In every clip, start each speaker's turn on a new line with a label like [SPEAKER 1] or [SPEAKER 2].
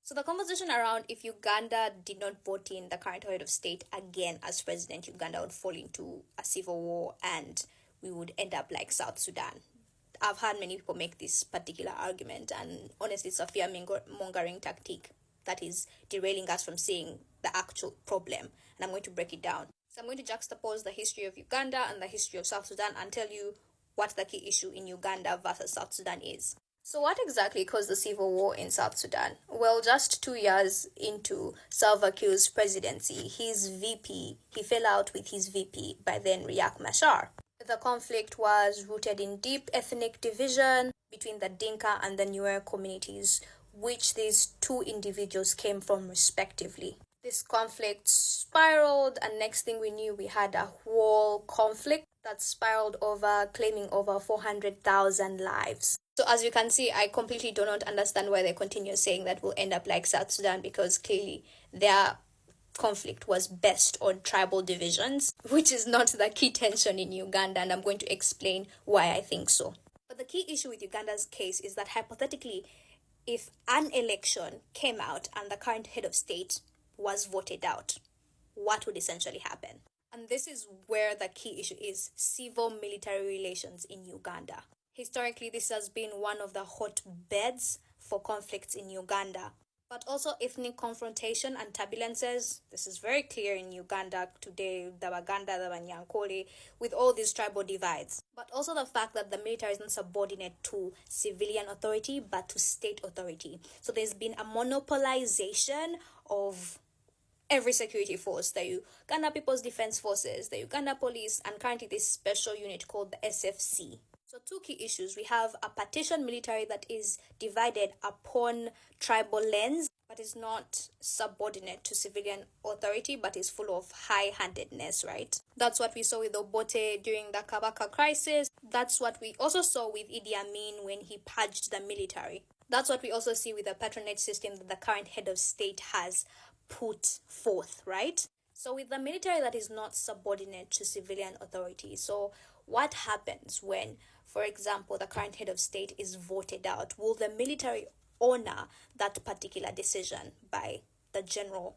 [SPEAKER 1] So the conversation around if Uganda did not vote in the current head of state again as president, Uganda would fall into a civil war and we would end up like South Sudan. I've had many people make this particular argument, and honestly, it's a fear mongering tactic that is derailing us from seeing the actual problem. And I'm going to break it down. So I'm going to juxtapose the history of Uganda and the history of South Sudan and tell you what the key issue in Uganda versus South Sudan is. So what exactly caused the civil war in South Sudan? Well, just 2 years into Salva Kiir's presidency, he fell out with his VP, by then Riek Machar. The conflict was rooted in deep ethnic division between the Dinka and the Nuer communities, which these two individuals came from respectively. This conflict spiraled, and next thing we knew, we had a whole conflict that spiraled over, claiming over 400,000 lives. So as you can see, I completely do not understand why they continue saying that we'll end up like South Sudan, because clearly their conflict was based on tribal divisions, which is not the key tension in Uganda, and I'm going to explain why I think so. But the key issue with Uganda's case is that hypothetically, if an election came out and the current head of state was voted out, what would essentially happen? And this is where the key issue is: civil-military relations in Uganda. Historically, this has been one of the hotbeds for conflicts in Uganda, but also ethnic confrontation and turbulences. This is very clear in Uganda today, the Baganda, the Banyankole, with all these tribal divides. But also the fact that the military is not subordinate to civilian authority, but to state authority. So there's been a monopolization of every security force: the Uganda People's Defense Forces, the Uganda Police, and currently this special unit called the SFC. So two key issues. We have a partition military that is divided upon tribal lines, but is not subordinate to civilian authority, but is full of high-handedness, right? That's what we saw with Obote during the Kabaka crisis. That's what we also saw with Idi Amin when he purged the military. That's what we also see with the patronage system that the current head of state has put forth, right? So with the military that is not subordinate to civilian authority, so what happens when, for example, the current head of state is voted out? Will the military honor that particular decision by the general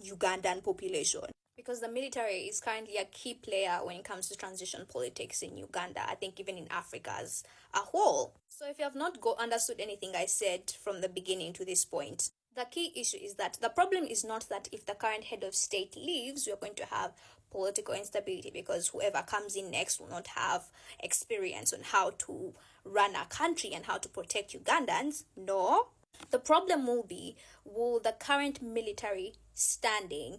[SPEAKER 1] Ugandan population? Because the military is currently a key player when it comes to transition politics in Uganda, I think even in Africa as a whole. So if you have not understood anything I said from the beginning to this point, the key issue is that the problem is not that if the current head of state leaves, we are going to have political instability because whoever comes in next will not have experience on how to run a country and how to protect Ugandans. No. The problem will be, will the current military standing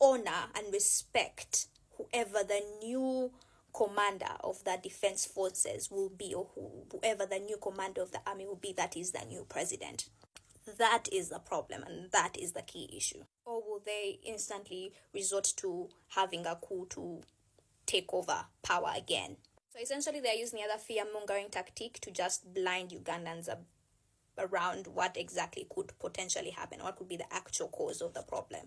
[SPEAKER 1] honor and respect whoever the new commander of the defense forces will be, or whoever the new commander of the army will be, that is the new president? That is the problem, and that is the key issue. Or will they instantly resort to having a coup to take over power again? So essentially, they're using the other fear-mongering tactic to just blind Ugandans around what exactly could potentially happen, what could be the actual cause of the problem.